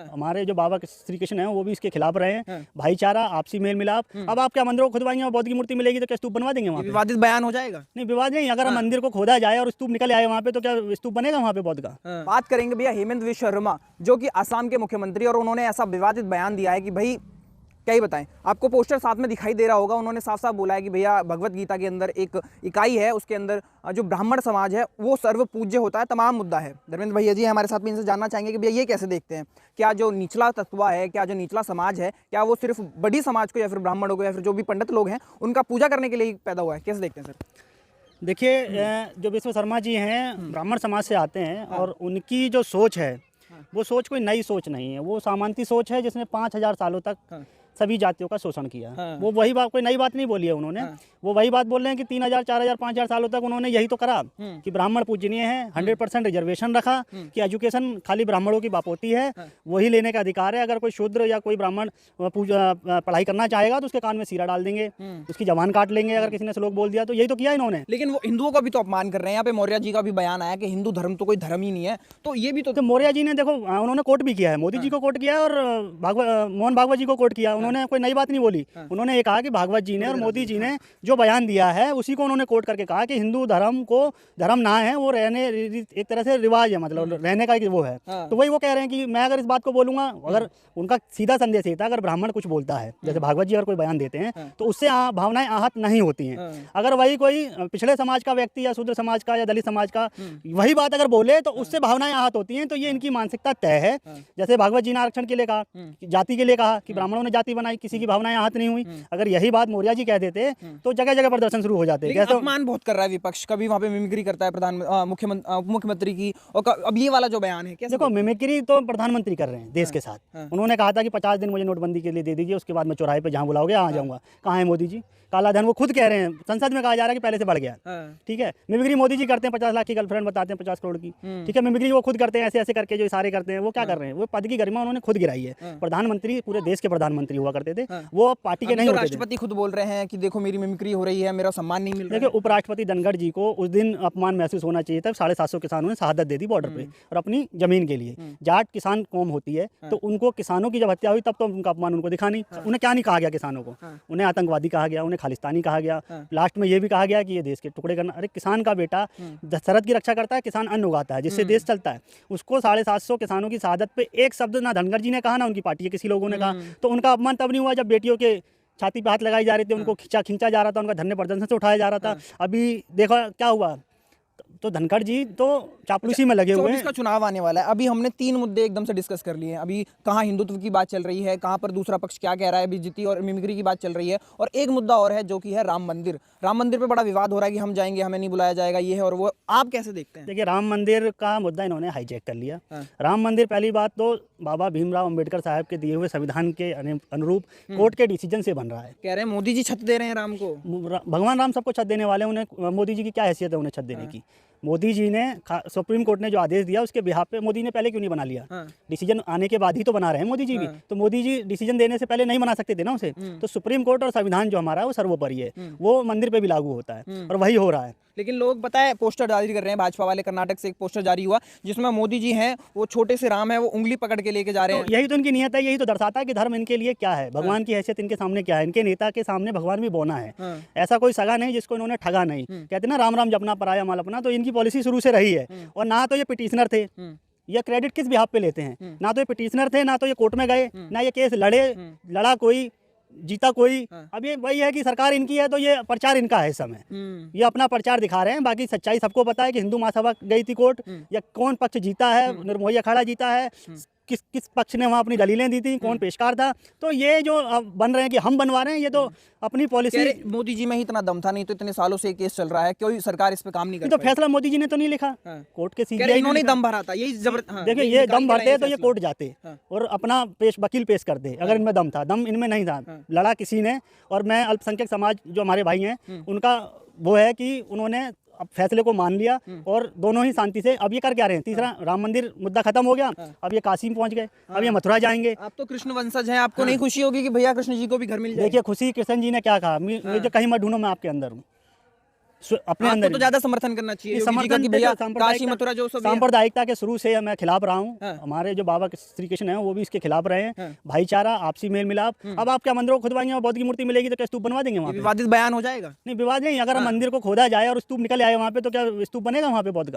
हमारे जो बाबा श्री कृष्ण हैं वो भी इसके खिलाफ रहे हैं। हाँ। भाईचारा, आपसी मेल मिलाप। अब आप क्या मंदिरों को खुदवाएंगे और बौद्ध की मूर्ति मिलेगी तो क्या स्तूप बनवा देंगे वहाँ पे? विवादित बयान हो जाएगा। नहीं, विवाद नहीं। अगर मंदिर को खोदा जाए और स्तूप निकल आए वहाँ पे तो क्या स्तूप बनेगा वहाँ पे बौद्ध का? बात करेंगे भैया हेमंत विश्व शर्मा, जो कि असम के मुख्यमंत्री, और उन्होंने ऐसा विवादित बयान दिया है कि भाई क्या ही बताएं। आपको पोस्टर साथ में दिखाई दे रहा होगा। उन्होंने साफ साफ बोला है कि भैया भगवत गीता के अंदर एक इकाई है, उसके अंदर जो ब्राह्मण समाज है वो सर्व पूज्य होता है, तमाम मुद्दा है। धर्मेंद्र भैया जी हमारे साथ में, इनसे जानना चाहेंगे कि भैया ये कैसे देखते हैं, क्या जो निचला तत्व है, क्या जो निचला समाज है, क्या वो सिर्फ बड़ी समाज को या फिर ब्राह्मणों को या फिर जो भी पंडित लोग हैं उनका पूजा करने के लिए पैदा हुआ है? कैसे देखते हैं सर? देखिए, जो विश्व शर्मा जी हैं ब्राह्मण समाज से आते हैं और उनकी जो सोच है वो सोच कोई नई सोच नहीं है। वो सामंती सोच है जिसने 5000 सालों तक सभी जातियों का शोषण किया। वो वही बात, कोई नई बात नहीं बोली है उन्होंने। वो वही बात बोल रहे हैं कि 3000, 4000, 5000 सालों तक उन्होंने यही तो करा कि ब्राह्मण पूजनीय है, 100% रिजर्वेशन रखा कि एजुकेशन खाली ब्राह्मणों की बापोती है, वही लेने का अधिकार है। अगर कोई शूद्र या कोई ब्राह्मण पढ़ाई करना चाहेगा तो उसके कान में सीरा डाल देंगे, उसकी जबान काट लेंगे अगर किसी ने श्लोक बोल दिया तो। यही तो किया इन्होंने। लेकिन वो हिंदुओं का भी तो अपमान कर रहे हैं। यहाँ पे मौर्य जी का भी बयान आया कि हिंदू धर्म तो कोई धर्म ही नहीं है, तो ये भी तो मौर्य जी ने देखो उन्होंने कोट भी किया है, मोदी जी को कोट किया है और मोहन भागवत जी को कोट किया। उन्होंने कोई नई बात नहीं बोली। उन्होंने ये कहा कि भागवत जी ने और मोदी जी ने जो बयान दिया है उसी को उन्होंने कोट करके कहा कि हिंदू धर्म को धर्म ना है, वो रहने एक तरह से रिवाज है, मतलब रहने का वो है। तो वही वो कह रहे हैं कि मैं अगर इस बात को बोलूंगा, अगर उनका सीधा संदेश ये था, अगर ब्राह्मण कुछ बोलता है जैसे भागवत जी अगर कोई बयान देते हैं तो उससे भावनाएं आहत नहीं होती हैं। अगर वही कोई पिछड़े समाज का व्यक्ति या शूद्र समाज का या दलित समाज का वही बात अगर बोले तो उससे भावनाएं आहत होती हैं। तो ये इनकी मानसिकता तय है। जैसे भागवत जी ने आरक्षण के लिए कहा, जाति के लिए कहा कि ब्राह्मणों ने जाति बनाई, किसी की भावनाएं आहत नहीं हुई। अगर यही बात मौर्य जी कह देते तो जगह जगह प्रदर्शन शुरू हो जाते। लेकिन अपमान बहुत कर रहा है विपक्ष, कभी वहाँ पे मिमिक्री करता है मुख्यमंत्री की, और अब ये वाला जो बयान है कैसे? देखो, मिमिक्री तो प्रधानमंत्री कर रहे हैं देश के साथ। उन्होंने कहा था कि 50 दिन मुझे नोटबंदी के लिए दे दीजिए, उसके बाद मैं चौराहे पे जहाँ बुलाओगे आ जाऊंगा। कहाँ है मोदी जी? काला धन वो खुद कह रहे हैं, संसद में कहा जा रहा है कि पहले से बढ़ गया। ठीक है, मिमिक्री मोदी जी करते हैं, 50 लाख की गर्लफ्रेंड बताते हैं 50 करोड़ की। ठीक है, मिमिक्री वो खुद करते हैं, ऐसे ऐसे करके जो इशारे करते हैं। वो क्या कर रहे हैं? वो पद की गरिमा उन्होंने खुद गिराई है। प्रधानमंत्री पूरे देश के प्रधानमंत्री हुआ करते थे, वो पार्टी के नहीं होते थे। राष्ट्रपति खुद बोल रहे हैं कि देखो मेरी मिमिक्री हो रही है, मेरा सम्मान नहीं मिल रहा है। देखिए, उपराष्ट्रपति धनखड़ जी को उस दिन अपमान महसूस होना चाहिए था। 750 किसानों ने शहादत दे दी बॉर्डर पे और अपनी जमीन के लिए। जाट किसान कौम होती है तो उनको, किसानों की जब हत्या हुई तब तो उनका अपमान उनको दिखा नहीं। उन्हें क्या नहीं कहा गया किसानों को? उन्हें आतंकवादी कहा गया, उन्हें खालिस्तानी कहा गया। लास्ट में ये भी कहा गया कि ये देश के टुकड़े करना। अरे किसान का बेटा सरहद की रक्षा करता है, किसान अन्न उगाता है जिससे देश चलता है। उसको 750 किसानों की शहादत पे एक शब्द ना धनखड़ जी ने कहा ना उनकी पार्टी के किसी लोगों ने कहा। तो उनका अपमान तब नहीं हुआ जब बेटियों के छाती पे हाथ लगाई जा रही थी, उनको खींचा जा रहा था, उनका धरने प्रदर्शन से उठाया जा रहा था। अभी देखो क्या हुआ। तो धनखड़ जी तो चापलूसी में लगे हुए हैं। इसका चुनाव आने वाला है। अभी हमने 3 मुद्दे एकदम से डिस्कस कर लिए हैं। अभी कहाँ हिंदुत्व की बात चल रही है, कहाँ पर दूसरा पक्ष क्या कह रहा है, बेइज्जती और मिमिक्री की बात चल रही है, और एक मुद्दा और है जो कि है राम मंदिर। राम मंदिर पे बड़ा विवाद हो रहा है कि हम जाएंगे, हमें नहीं बुलाया जाएगा, ये है और वो। आप कैसे देखते हैं? देखिए, राम मंदिर का मुद्दा इन्होंने हाईजैक कर लिया। राम मंदिर, पहली बात तो बाबा भीमराव अंबेडकर साहब के दिए हुए संविधान के अनुरूप कोर्ट के डिसीजन से बन रहा है। कह रहे हैं मोदी जी छत दे रहे हैं राम को। भगवान राम सबको छत देने वाले, उन्हें मोदी जी की क्या हैसियत है उन्हें छत देने की? मोदी जी ने, सुप्रीम कोर्ट ने जो आदेश दिया उसके बिहाफ पे मोदी ने पहले क्यों नहीं बना लिया? डिसीजन आने के बाद ही तो बना रहे हैं मोदी जी भी। तो मोदी जी डिसीजन देने से पहले नहीं बना सकते थे ना उसे। तो सुप्रीम कोर्ट और संविधान जो हमारा है वो सर्वोपरि है, वो मंदिर पे भी लागू होता है और वही हो रहा है। लेकिन लोग पता है पोस्टर जारी कर रहे हैं, भाजपा वाले। कर्नाटक से एक पोस्टर जारी हुआ जिसमें मोदी जी हैं, वो छोटे से राम है, वो उंगली पकड़ के लेके जा रहे हैं। तो यही तो इनकी नियत है, यही तो दर्शाता है कि धर्म इनके लिए क्या है, भगवान की हैसियत इनके सामने क्या है। इनके नेता के सामने भगवान भी बौना है। ऐसा कोई सगा नहीं जिसको इन्होंने ठगा नहीं। कहते ना राम राम जपना पराया माल अपना, तो इनकी पॉलिसी शुरू से रही है। और ना तो ये पिटिशनर थे, ये क्रेडिट किस बिहाफ पे लेते हैं? ना तो ये पिटिशनर थे, ना तो ये कोर्ट में गए, ना ये केस लड़ा कोई, जीता कोई। अब ये वही है कि सरकार इनकी है तो ये प्रचार इनका है इस समय। ये अपना प्रचार दिखा रहे हैं। बाकी सच्चाई सबको पता है कि हिंदू महासभा गई थी कोर्ट, या कौन पक्ष जीता है, निर्मोही अखाड़ा जीता है, किस पक्ष ने वहाँ अपनी दलीलें दी थी, कौन पेशकार था। तो ये जो अब बन रहे हैं कि हम बनवा रहे हैं, ये तो अपनी पॉलिसी। मोदी जी में ही इतना दम था, नहीं तो इतने सालों से केस चल रहा है, कोई सरकार इस पे काम नहीं कर रही। तो फैसला मोदी जी ने तो नहीं लिखा, कोर्ट के सीबीआई इन्होंने दम भरा था। यही जबरदस्त। देखिए, ये दम भरते तो ये कोर्ट जाते और अपना वकील पेश करते। अगर इनमें दम था, दम इनमें नहीं था, लड़ा किसी ने। और मैं अल्पसंख्यक समाज जो हमारे भाई हैं उनका वो है कि उन्होंने अब फैसले को मान लिया और दोनों ही शांति से। अब ये कर क्या रहे हैं? तीसरा राम मंदिर मुद्दा खत्म हो गया, अब ये काशी में पहुंच गए, अब ये मथुरा जाएंगे। आप तो कृष्ण वंशज हैं, आपको नहीं खुशी होगी कि भैया कृष्ण जी को भी घर मिल जाए? देखिए, खुशी कृष्ण जी ने क्या कहा, मुझे कहीं मत ढूंढो, मैं आपके अंदर हूँ। अपने आपको अंदर तो ज्यादा समर्थन करना चाहिए ये योगी जी का समर्थन कि भैया देखो, काशी मथुरा जो सब है। सांप्रदायिकता के शुरू से मैं खिलाफ रहा हूँ। हाँ। हमारे जो बाबा श्री कृष्ण हैं वो भी इसके खिलाफ रहे हैं। हाँ। भाईचारा, आपसी मेल मिलाप। अब आप क्या मंदिरों को खुदवाएंगे और बौद्ध की मूर्ति मिलेगी तो क्या स्तूप बनवा देंगे वहाँ ये पे? विवादित बयान हो जाएगा। नहीं, विवाद नहीं। अगर मंदिर को खोदा जाए और स्तूप निकल आए वहाँ पे तो क्या स्तूप बनेगा वहाँ पे बौद्ध का?